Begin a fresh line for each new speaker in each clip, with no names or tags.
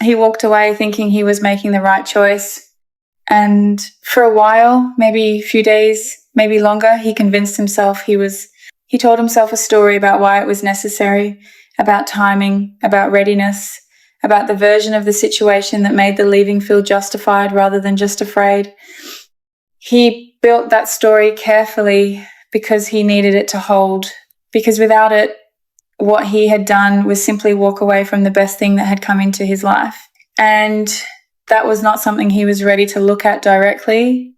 He walked away thinking he was making the right choice. And for a while, maybe a few days, maybe longer, he convinced himself he told himself a story about why it was necessary, about timing, about readiness, about the version of the situation that made the leaving feel justified rather than just afraid. He built that story carefully because he needed it to hold, because without it, what he had done was simply walk away from the best thing that had come into his life. And that was not something he was ready to look at directly,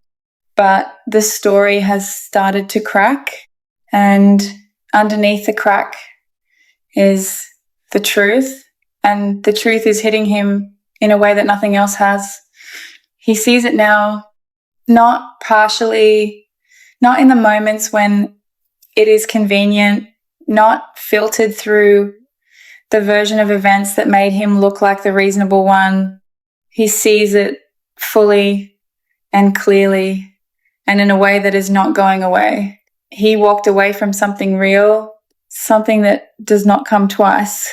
but the story has started to crack, and underneath the crack is the truth, and the truth is hitting him in a way that nothing else has. He sees it now, not partially, not in the moments when it is convenient, not filtered through the version of events that made him look like the reasonable one. He sees it fully and clearly and in a way that is not going away. He walked away from something real, something that does not come twice,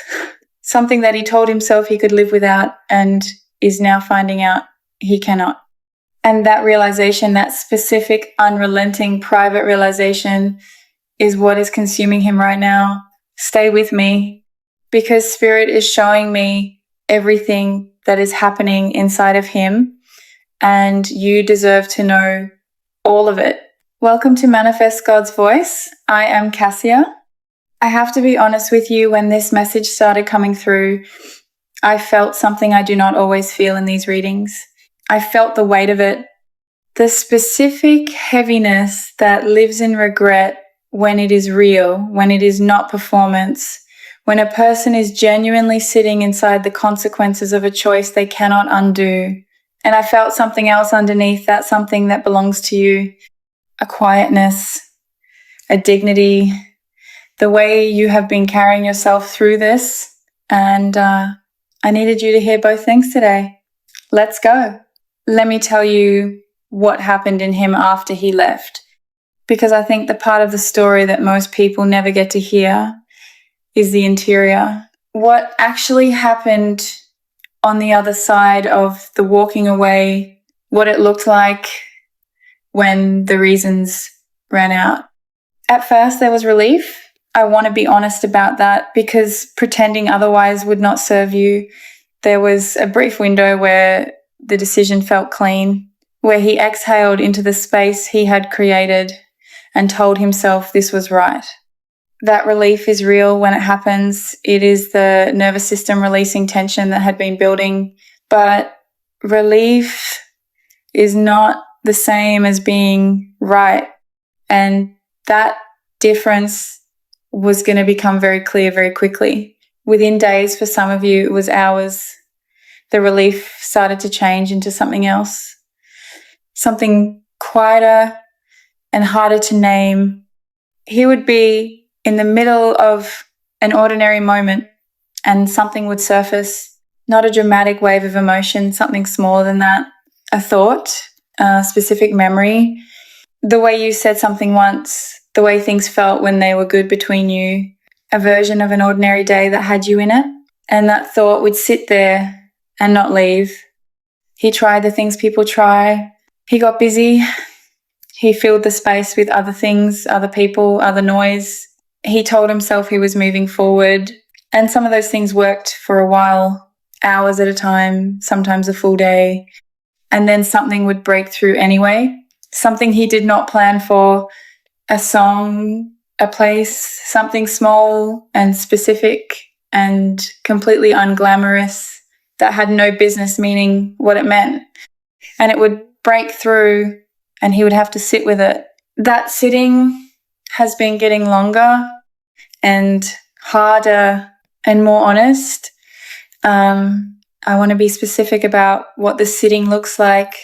something that he told himself he could live without and is now finding out he cannot. And that realization, that specific, unrelenting, private realization is what is consuming him right now. Stay with me, because Spirit is showing me everything that is happening inside of him, and you deserve to know all of it. Welcome to Manifest God's Voice. I am Cassia. I have to be honest with you, when this message started coming through, I felt something I do not always feel in these readings. I felt the weight of it, the specific heaviness that lives in regret when it is real, when it is not performance, when a person is genuinely sitting inside the consequences of a choice they cannot undo. And I felt something else underneath that, something that belongs to you, a quietness, a dignity, the way you have been carrying yourself through this. And I needed you to hear both things today. Let's go. Let me tell you what happened in him after he left, because I think the part of the story that most people never get to hear is the interior. What actually happened on the other side of the walking away, what it looked like when the reasons ran out. At first, there was relief. I want to be honest about that, because pretending otherwise would not serve you. There was a brief window where the decision felt clean, where he exhaled into the space he had created and told himself this was right. That relief is real when it happens. It is the nervous system releasing tension that had been building. But relief is not the same as being right. And that difference was going to become very clear very quickly. Within days, for some of you, it was hours. The relief started to change into something else, something quieter and harder to name. He would be in the middle of an ordinary moment and something would surface, not a dramatic wave of emotion, something smaller than that, a thought, a specific memory, the way you said something once, the way things felt when they were good between you, a version of an ordinary day that had you in it. And that thought would sit there and not leave. He tried the things people try. He got busy. He filled the space with other things, other people, other noise. He told himself he was moving forward. And some of those things worked for a while, hours at a time, sometimes a full day. And then something would break through anyway. Something he did not plan for, a song, a place, something small and specific and completely unglamorous that had no business meaning what it meant. And it would break through and he would have to sit with it. That sitting has been getting longer and harder and more honest. I want to be specific about what the sitting looks like,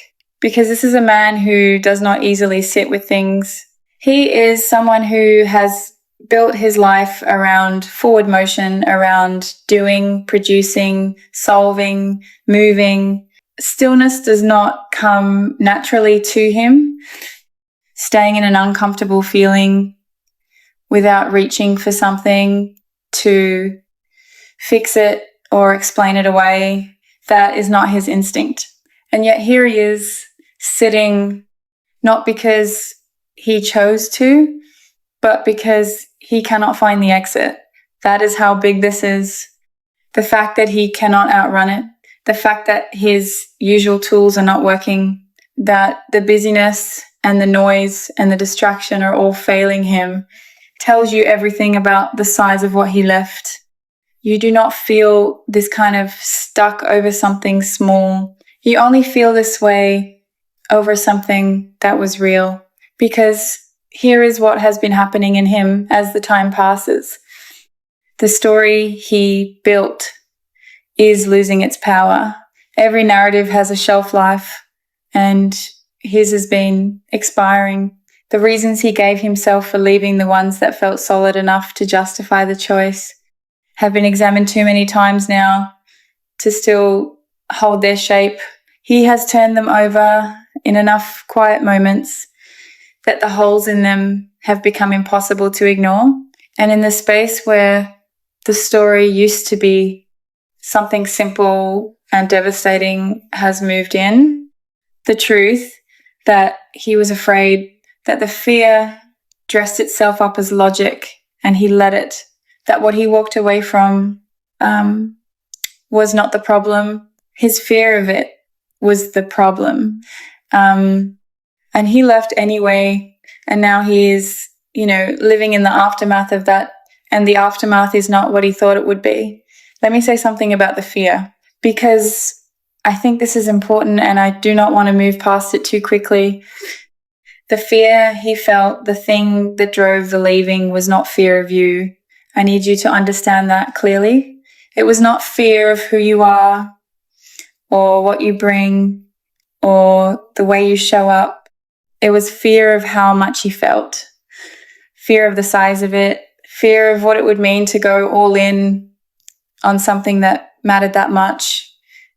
because this is a man who does not easily sit with things. He is someone who has built his life around forward motion, around doing, producing, solving, moving. Stillness does not come naturally to him. Staying in an uncomfortable feeling without reaching for something to fix it or explain it away. that is not his instinct. And yet here he is sitting, not because he chose to, but because he cannot find the exit. That is how big this is. The fact that he cannot outrun it, the fact that his usual tools are not working, that the busyness and the noise and the distraction are all failing him, tells you everything about the size of what he left. You do not feel this kind of stuck over something small. You only feel this way over something that was real, because here is what has been happening in him as the time passes. The story he built is losing its power. Every narrative has a shelf life, and his has been expiring. The reasons he gave himself for leaving the ones that felt solid enough to justify the choice have been examined too many times now to still hold their shape. He has turned them over in enough quiet moments that the holes in them have become impossible to ignore. And in the space where the story used to be something simple and devastating has moved in, the truth that he was afraid, that the fear dressed itself up as logic and he let it, that what he walked away from was not the problem. His fear of it was the problem. And he left anyway, and now he is, living in the aftermath of that, and the aftermath is not what he thought it would be. Let me say something about the fear, because I think this is important and I do not want to move past it too quickly. The fear he felt, the thing that drove the leaving, was not fear of you. I need you to understand that clearly. It was not fear of who you are or what you bring or the way you show up. It was fear of how much he felt, fear of the size of it, fear of what it would mean to go all in on something that mattered that much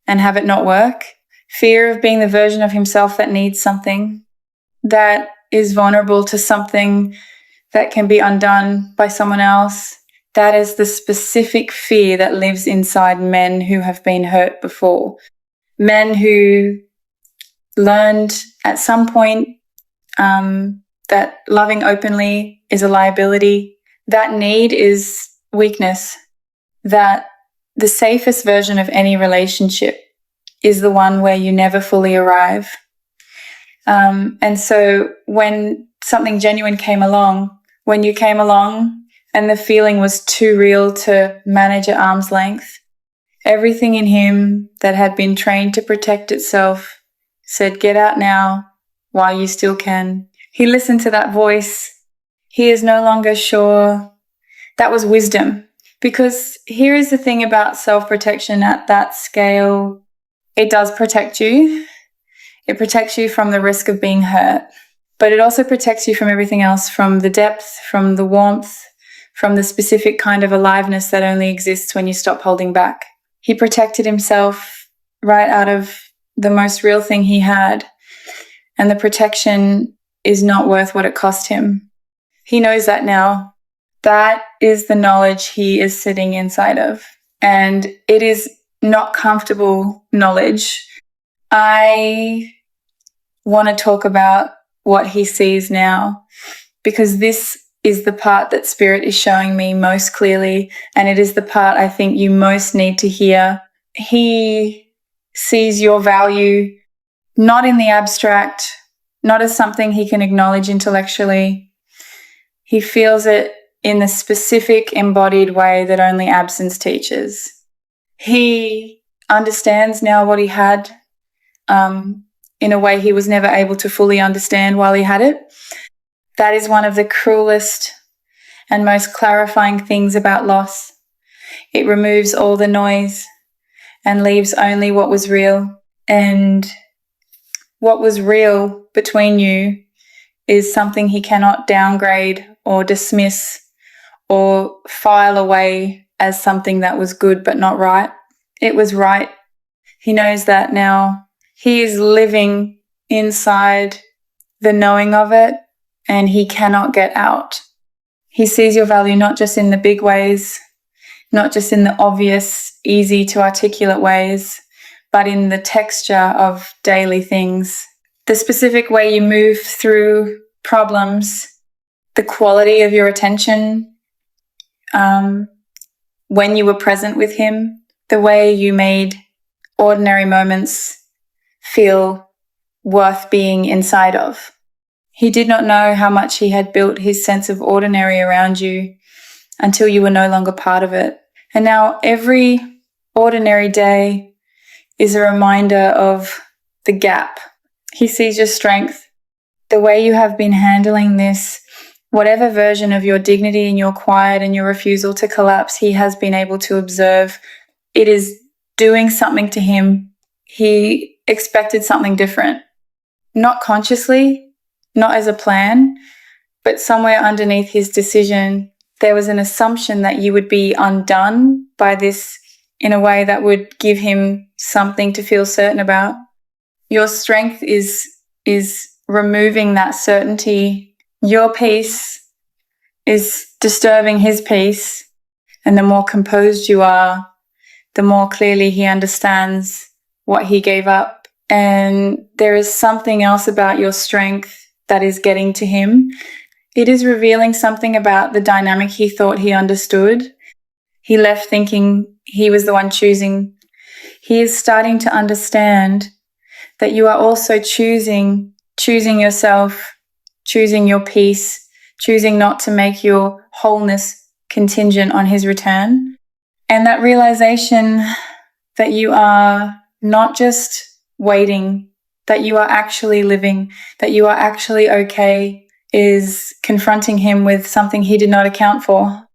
and have it not work, fear of being the version of himself that needs something, that is vulnerable to something that can be undone by someone else. That is the specific fear that lives inside men who have been hurt before. Men who learned at some point that loving openly is a liability. That need is weakness. That the safest version of any relationship is the one where you never fully arrive. And so when something genuine came along, when you came along and the feeling was too real to manage at arm's length, everything in him that had been trained to protect itself said, get out now while you still can. He listened to that voice. He is no longer sure. That was wisdom. Because here is the thing about self-protection at that scale. It does protect you. It protects you from the risk of being hurt. But it also protects you from everything else, from the depth, from the warmth, from the specific kind of aliveness that only exists when you stop holding back. He protected himself right out of the most real thing he had. And the protection is not worth what it cost him. He knows that now. That is the knowledge he is sitting inside of. And it is not comfortable knowledge. I want to talk about what he sees now, because this is the part that Spirit is showing me most clearly, and it is the part I think you most need to hear. He sees your value not in the abstract, not as something he can acknowledge intellectually. He feels it in the specific embodied way that only absence teaches. He understands now what he had in a way he was never able to fully understand while he had it. That is one of the cruelest and most clarifying things about loss. It removes all the noise and leaves only what was real. And what was real between you is something he cannot downgrade or dismiss or file away as something that was good but not right. It was right. He knows that now. He is living inside the knowing of it, and he cannot get out. He sees your value not just in the big ways, not just in the obvious, easy to articulate ways, but in the texture of daily things. The specific way you move through problems, the quality of your attention, when you were present with him, the way you made ordinary moments feel worth being inside of. He did not know how much he had built his sense of ordinary around you until you were no longer part of it. And now every ordinary day is a reminder of the gap. He sees your strength, the way you have been handling this, whatever version of your dignity and your quiet and your refusal to collapse, he has been able to observe. It is doing something to him. He expected something different, not consciously, not as a plan, but somewhere underneath his decision, there was an assumption that you would be undone by this in a way that would give him something to feel certain about. Your strength is removing that certainty. Your peace is disturbing his peace. And the more composed you are, the more clearly he understands what he gave up. And there is something else about your strength that is getting to him. It is revealing something about the dynamic he thought he understood. He left thinking he was the one choosing. He is starting to understand that you are also choosing yourself, choosing your peace, choosing not to make your wholeness contingent on his return. And that realization that you are not just waiting, that you are actually living, that you are actually okay, is confronting him with something he did not account for.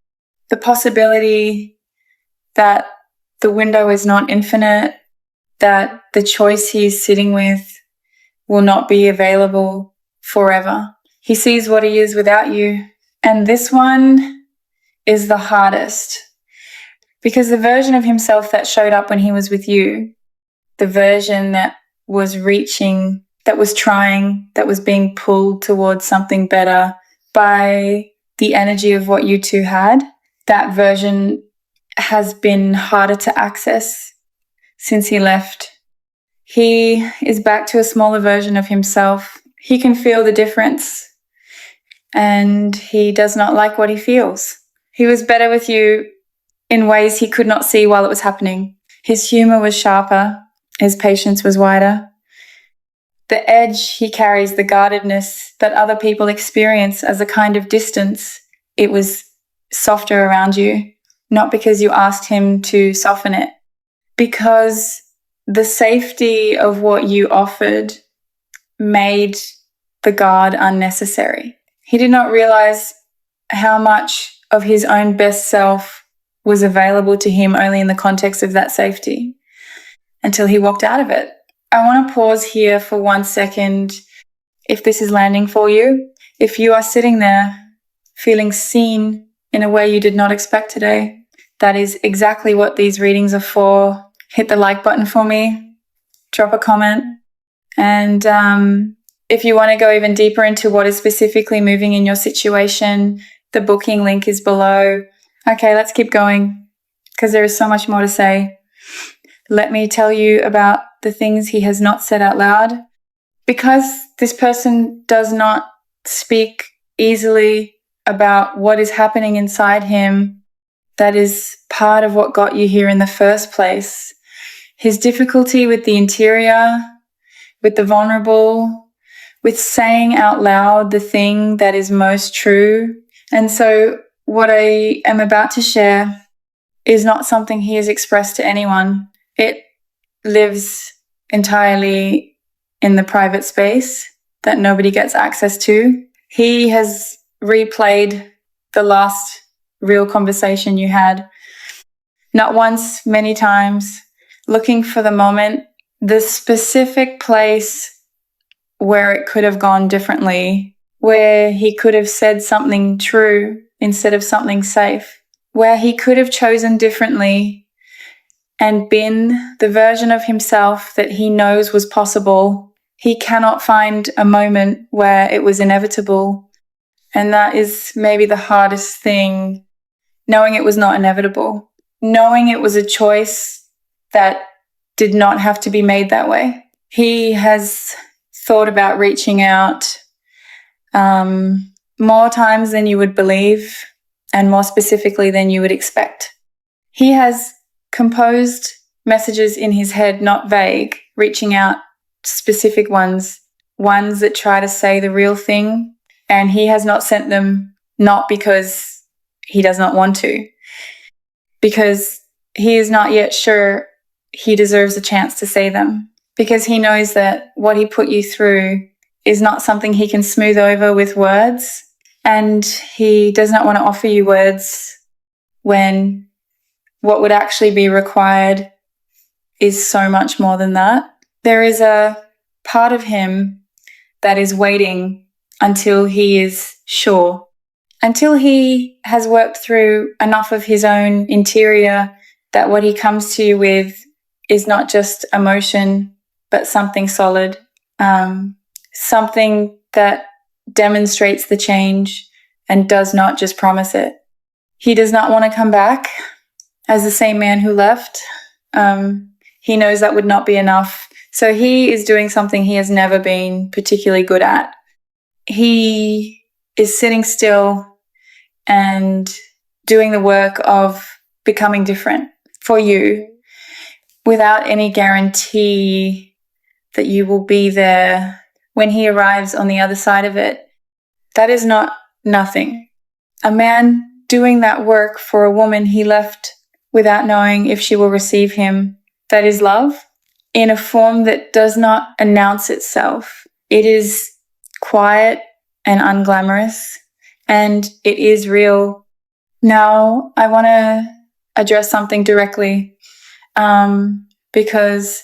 The possibility that the window is not infinite, that the choice he's sitting with will not be available forever. He sees what he is without you. And this one is the hardest, because the version of himself that showed up when he was with you, the version that was reaching, that was trying, that was being pulled towards something better by the energy of what you two had, that version has been harder to access since he left. He is back to a smaller version of himself. He can feel the difference, and he does not like what he feels. He was better with you in ways he could not see while it was happening. His humor was sharper. His patience was wider. The edge he carries, the guardedness that other people experience as a kind of distance, it was softer around you, not because you asked him to soften it, because the safety of what you offered made the guard unnecessary. He did not realize how much of his own best self was available to him only in the context of that safety until he walked out of it. I want to pause here for 1 second. If this is landing for you, if you are sitting there feeling seen in a way you did not expect today, that is exactly what these readings are for. Hit the like button for me, drop a comment. And if you want to go even deeper into what is specifically moving in your situation, the booking link is below. Okay, let's keep going, because there is so much more to say. Let me tell you about the things he has not said out loud. Because this person does not speak easily about what is happening inside him, that is part of what got you here in the first place. His difficulty with the interior, with the vulnerable, with saying out loud the thing that is most true. And so what I am about to share is not something he has expressed to anyone. It lives entirely in the private space that nobody gets access to. He has replayed the last real conversation you had, not once, many times, looking for the moment, the specific place where it could have gone differently, where he could have said something true instead of something safe, where he could have chosen differently and been the version of himself that he knows was possible. He cannot find a moment where it was inevitable. And that is maybe the hardest thing, knowing it was not inevitable, knowing it was a choice that did not have to be made that way. He has thought about reaching out more times than you would believe, and more specifically than you would expect. He has composed messages in his head, not vague, reaching out, specific ones that try to say the real thing, and he has not sent them, not because he does not want to, because he is not yet sure he deserves a chance to say them, because he knows that what he put you through is not something he can smooth over with words, and he does not want to offer you words when what would actually be required is so much more than that. There is a part of him that is waiting until he is sure, until he has worked through enough of his own interior that what he comes to you with is not just emotion, but something solid, something that demonstrates the change and does not just promise it. He does not want to come back as the same man who left. He knows that would not be enough. So he is doing something he has never been particularly good at. He is sitting still and doing the work of becoming different for you without any guarantee that you will be there when he arrives on the other side of it. That is not nothing. A man doing that work for a woman he left without knowing if she will receive him, that is love, in a form that does not announce itself. It is quiet and unglamorous, and it is real. Now, I want to address something directly, because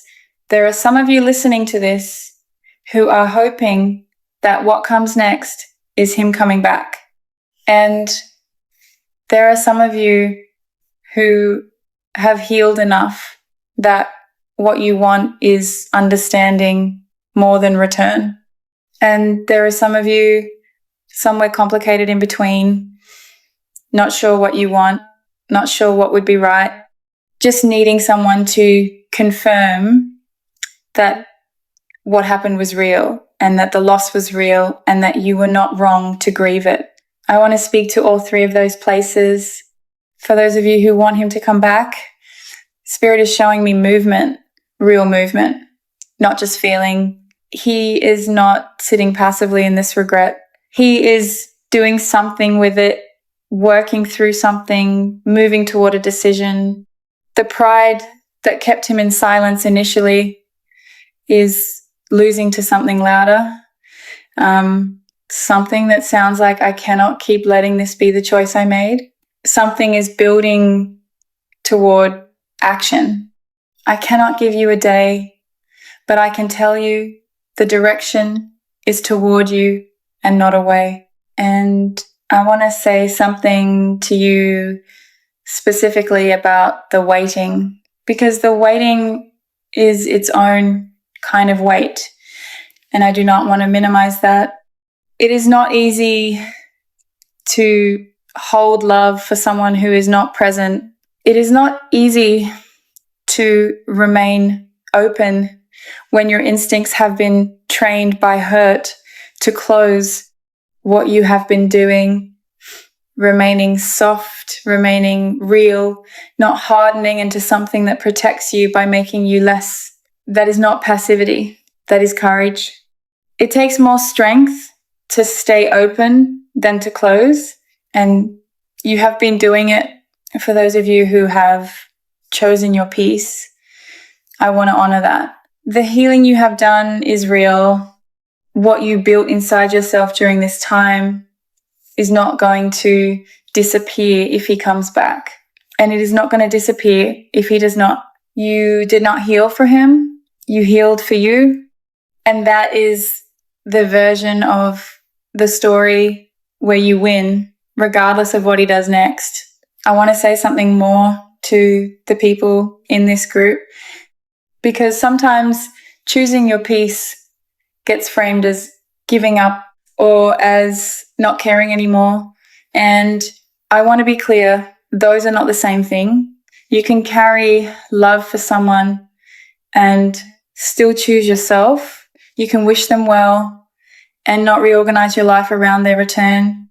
there are some of you listening to this who are hoping that what comes next is him coming back. And there are some of you who have healed enough that what you want is understanding more than return. And there are some of you somewhere complicated in between, not sure what you want, not sure what would be right, just needing someone to confirm that what happened was real and that the loss was real and that you were not wrong to grieve it. I want to speak to all three of those places. For those of you who want him to come back, Spirit is showing me movement, real movement, not just feeling. He is not sitting passively in this regret. He is doing something with it, working through something, moving toward a decision. The pride that kept him in silence initially is losing to something louder, something that sounds like, I cannot keep letting this be the choice I made. Something is building toward action. I cannot give you a day, but I can tell you the direction is toward you and not away. And I want to say something to you specifically about the waiting, because the waiting is its own kind of wait, and I do not want to minimize that. It is not easy to hold love for someone who is not present. It is not easy to remain open when your instincts have been trained by hurt to close what you have been doing, remaining soft, remaining real, not hardening into something that protects you by making you less. That is not passivity. That is courage. It takes more strength to stay open than to close. And you have been doing it. For those of you who have chosen your peace, I want to honor that. The healing you have done is real. What you built inside yourself during this time is not going to disappear if he comes back. And it is not going to disappear if he does not. You did not heal for him. You healed for you. And that is the version of the story where you win, regardless of what he does next. I want to say something more to the people in this group, because sometimes choosing your peace gets framed as giving up or as not caring anymore. And I want to be clear, those are not the same thing. You can carry love for someone and still choose yourself. You can wish them well and not reorganize your life around their return.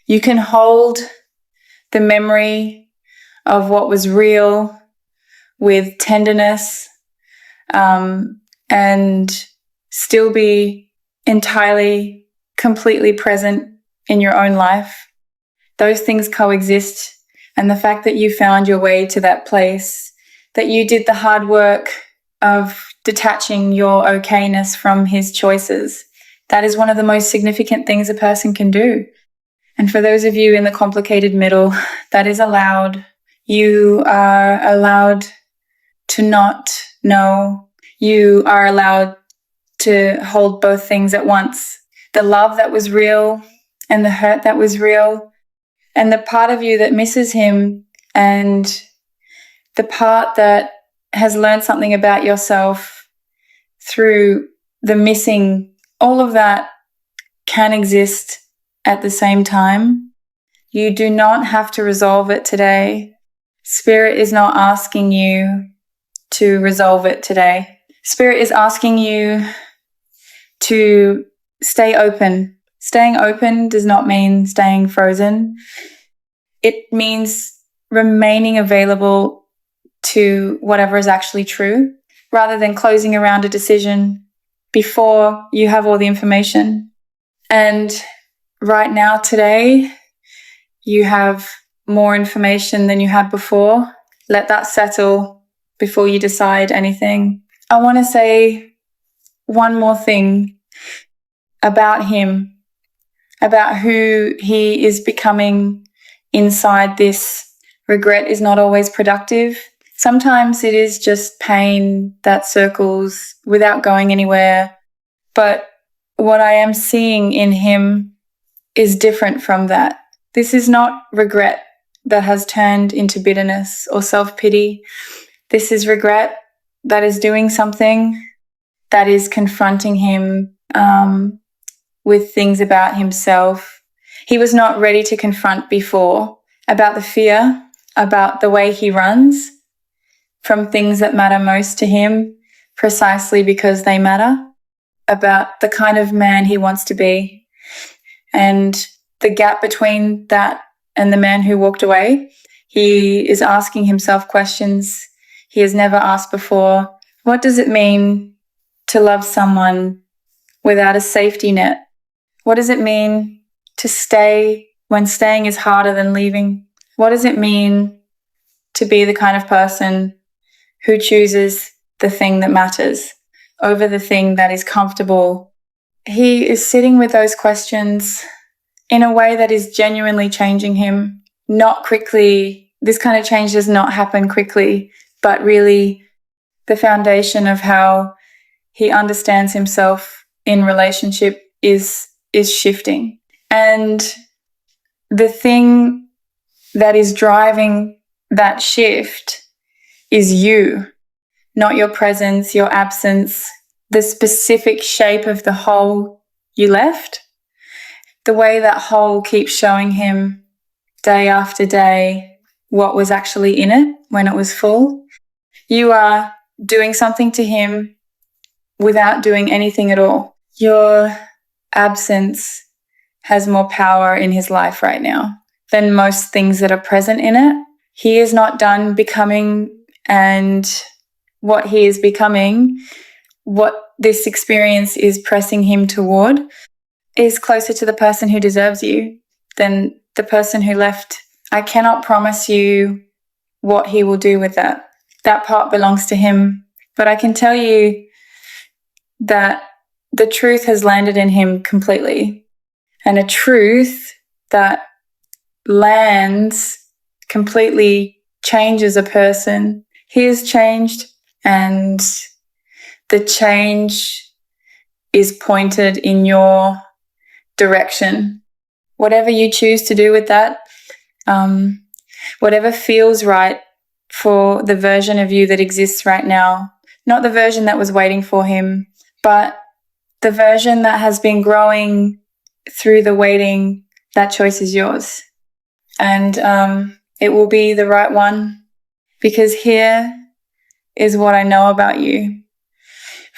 You can hold the memory of what was real with tenderness, and still be entirely, completely present in your own life. Those things coexist. And the fact that you found your way to that place, that you did the hard work of detaching your okayness from his choices, that is one of the most significant things a person can do. And for those of you in the complicated middle, that is allowed. You are allowed to not know. You are allowed to hold both things at once. The love that was real and the hurt that was real, and the part of you that misses him, and the part that has learned something about yourself through the missing, all of that can exist at the same time. You do not have to resolve it today. Spirit is not asking you to resolve it today. Spirit is asking you to stay open. Staying open does not mean staying frozen. It means remaining available to whatever is actually true, rather than closing around a decision before you have all the information. And right now, today, you have more information than you had before. Let that settle before you decide anything. I want to say one more thing about him, about who he is becoming inside this. Regret is not always productive. Sometimes it is just pain that circles without going anywhere. But what I am seeing in him is different from that. This is not regret that has turned into bitterness or self-pity. This is regret that is doing something, that is confronting him with things about himself he was not ready to confront before, about the fear, about the way he runs from things that matter most to him, precisely because they matter, about the kind of man he wants to be. And the gap between that and the man who walked away, he is asking himself questions he has never asked before. What does it mean to love someone without a safety net? What does it mean to stay when staying is harder than leaving? What does it mean to be the kind of person who chooses the thing that matters over the thing that is comfortable? He is sitting with those questions in a way that is genuinely changing him, not quickly. This kind of change does not happen quickly, but really the foundation of how he understands himself in relationship is shifting. And the thing that is driving that shift is you, not your presence, your absence, the specific shape of the hole you left. The way that hole keeps showing him day after day what was actually in it when it was full. You are doing something to him without doing anything at all. Your absence has more power in his life right now than most things that are present in it. He is not done becoming, and what he is becoming, what this experience is pressing him toward, is closer to the person who deserves you than the person who left. I cannot promise you what he will do with that. That part belongs to him. But I can tell you that the truth has landed in him completely. And a truth that lands completely changes a person. He has changed, and the change is pointed in your direction. Whatever you choose to do with that, whatever feels right for the version of you that exists right now, not the version that was waiting for him, but the version that has been growing through the waiting, that choice is yours. And it will be the right one, because here is what I know about you.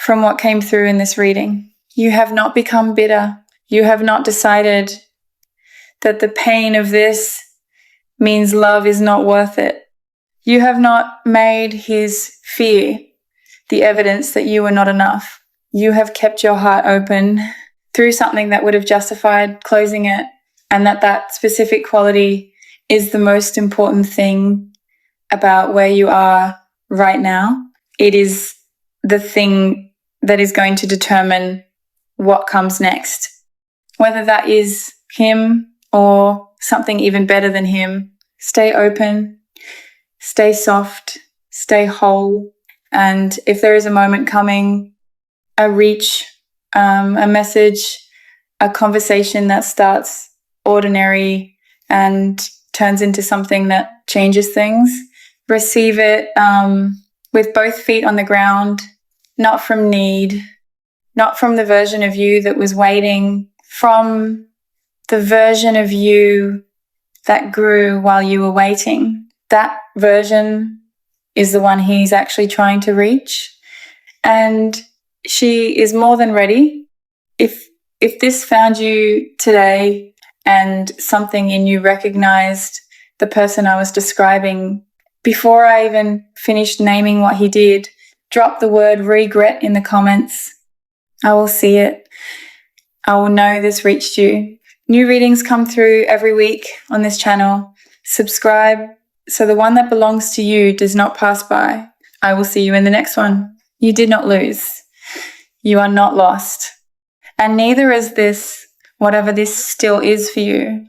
from what came through in this reading. You have not become bitter. You have not decided that the pain of this means love is not worth it. You have not made his fear the evidence that you are not enough. You have kept your heart open through something that would have justified closing it, and that specific quality is the most important thing about where you are right now. It is the thing that is going to determine what comes next. Whether that is him or something even better than him, stay open, stay soft, stay whole. And if there is a moment coming, a reach, a message, a conversation that starts ordinary and turns into something that changes things, receive it with both feet on the ground, not from need, not from the version of you that was waiting, from the version of you that grew while you were waiting. That version is the one he's actually trying to reach. And she is more than ready. If this found you today and something in you recognized the person I was describing, before I even finished naming what he did, drop the word regret in the comments. I will see it. I will know this reached you. New readings come through every week on this channel. Subscribe so the one that belongs to you does not pass by. I will see you in the next one. You did not lose. You are not lost. And neither is this, whatever this still is for you.